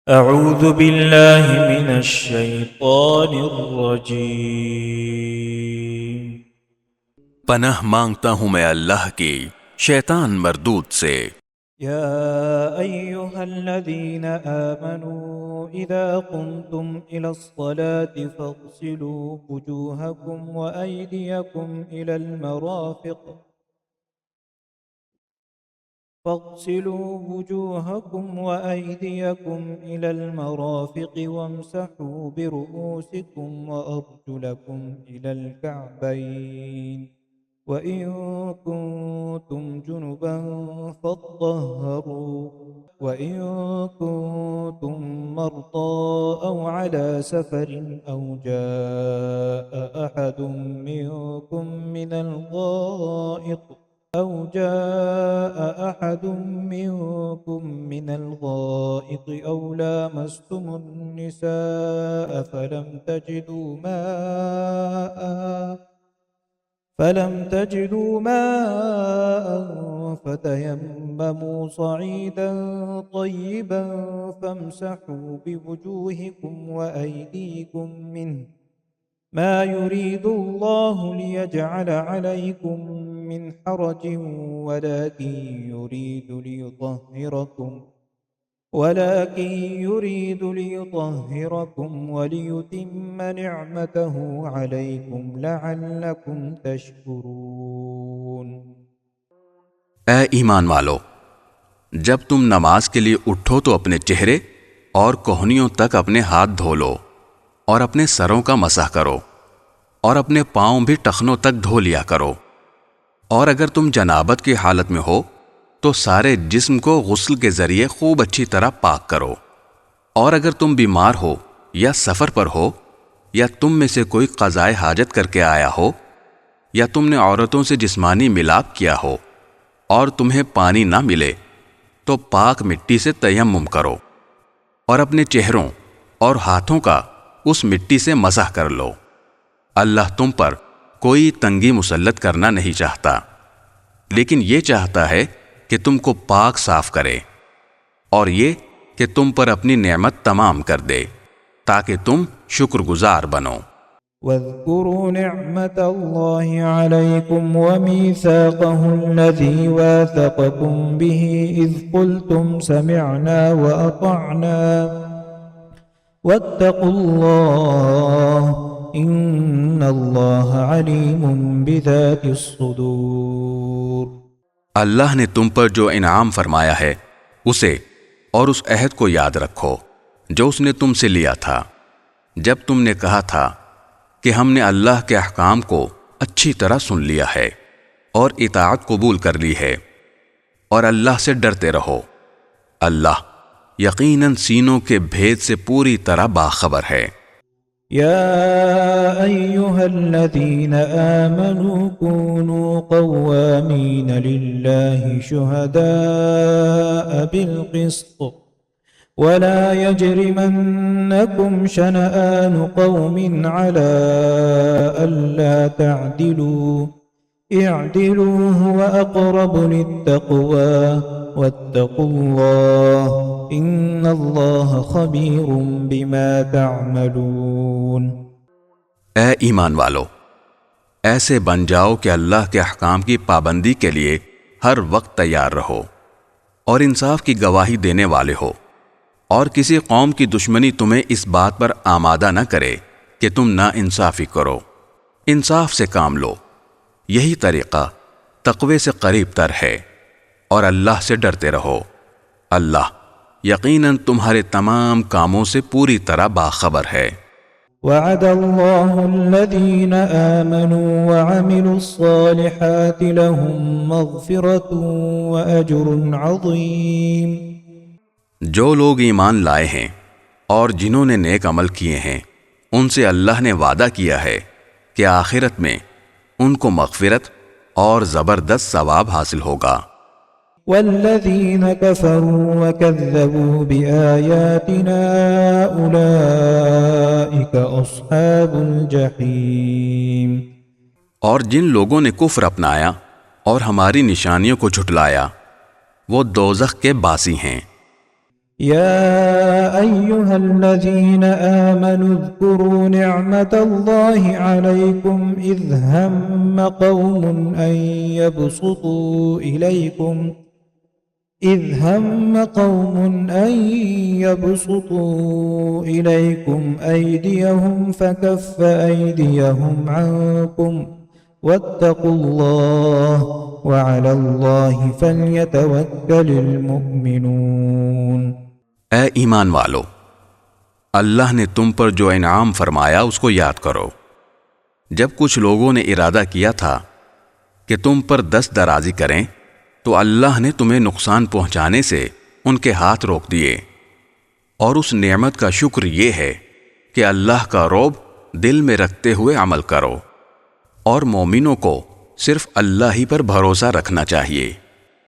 اعوذ باللہ من الشیطان الرجیم۔ پناہ مانگتا ہوں میں اللہ کی شیطان مردود سے۔ یا ایہا الذین آمنوا اذا قمتم الى الصلاة فاغسلوا وجوہکم وایدیکم الى المرافق وامسحوا برؤوسكم وأرجلكم إلى الكعبين وإن كنتم جنبا فاطهروا وإن كنتم مرضى أو على سفر أو جاء أحد منكم من الغائط أو لامستم النساء فلم تجدوا ماء فتيمموا صعيدا طيبا فامسحوا بوجوهكم وأيديكم منه ما يريد الله ليجعل عليكم من حرج ولكن يريد ليطهركم وليتم نعمته عليكم لعلكم تشكرون۔ اے ایمان والو، جب تم نماز کے لیے اٹھو تو اپنے چہرے اور کوہنیوں تک اپنے ہاتھ دھو لو اور اپنے سروں کا مسح کرو اور اپنے پاؤں بھی ٹخنوں تک دھو لیا کرو، اور اگر تم جنابت کی حالت میں ہو تو سارے جسم کو غسل کے ذریعے خوب اچھی طرح پاک کرو، اور اگر تم بیمار ہو یا سفر پر ہو یا تم میں سے کوئی قضائے حاجت کر کے آیا ہو یا تم نے عورتوں سے جسمانی ملاپ کیا ہو اور تمہیں پانی نہ ملے تو پاک مٹی سے تیمم کرو اور اپنے چہروں اور ہاتھوں کا اس مٹی سے مسح کر لو۔ اللہ تم پر کوئی تنگی مسلط کرنا نہیں چاہتا، لیکن یہ چاہتا ہے کہ تم کو پاک صاف کرے، اور یہ کہ تم پر اپنی نعمت تمام کر دے تاکہ تم شکر گزار بنو۔ واذكروا نعمة الله عليكم وميثاقه الذي واثقكم به إذ قلتم سمعنا وأطعنا واتقوا الله إن الله عليم بذات الصدور۔ اللہ نے تم پر جو انعام فرمایا ہے اسے اور اس عہد کو یاد رکھو جو اس نے تم سے لیا تھا جب تم نے کہا تھا کہ ہم نے اللہ کے احکام کو اچھی طرح سن لیا ہے اور اطاعت قبول کر لی ہے، اور اللہ سے ڈرتے رہو، اللہ یقیناً سینوں کے بھید سے پوری طرح باخبر ہے۔ يا أيها الذين آمنوا كونوا قوامين لله شهداء بالقسط ولا يجرمنكم شنآن قوم على ألا تعدلوا اعدلوا هو أقرب للتقوى واتقوا الله إن الله خبير بما تعملون۔ اے ایمان والو، ایسے بن جاؤ کہ اللہ کے احکام کی پابندی کے لیے ہر وقت تیار رہو اور انصاف کی گواہی دینے والے ہو، اور کسی قوم کی دشمنی تمہیں اس بات پر آمادہ نہ کرے کہ تم نا انصافی کرو، انصاف سے کام لو، یہی طریقہ تقوی سے قریب تر ہے، اور اللہ سے ڈرتے رہو، اللہ یقیناً تمہارے تمام کاموں سے پوری طرح باخبر ہے۔ وعد اللہ الذین آمنوا وعملوا الصالحات لهم مغفرة واجر عظیم۔ جو لوگ ایمان لائے ہیں اور جنہوں نے نیک عمل کیے ہیں ان سے اللہ نے وعدہ کیا ہے کہ آخرت میں ان کو مغفرت اور زبردست ثواب حاصل ہوگا۔ والذین کفروا وکذبوا بآیاتنا اولئک اصحاب الجحیم۔ اور جن لوگوں نے کفر اپنایا اور ہماری نشانیوں کو جھٹلایا وہ دوزخ کے باسی ہیں۔ يا أيها الذين آمنوا اذكروا نعمة الله عليكم إذ هم قوم أن يبسطوا إليكم أيديهم فكف أيديهم عنكم واتقوا الله وعلى الله فليتوكل المؤمنون۔ اے ایمان والو، اللہ نے تم پر جو انعام فرمایا اس کو یاد کرو۔ جب کچھ لوگوں نے ارادہ کیا تھا کہ تم پر دست درازی کریں تو اللہ نے تمہیں نقصان پہنچانے سے ان کے ہاتھ روک دیے، اور اس نعمت کا شکر یہ ہے کہ اللہ کا رعب دل میں رکھتے ہوئے عمل کرو، اور مومنوں کو صرف اللہ ہی پر بھروسہ رکھنا چاہیے۔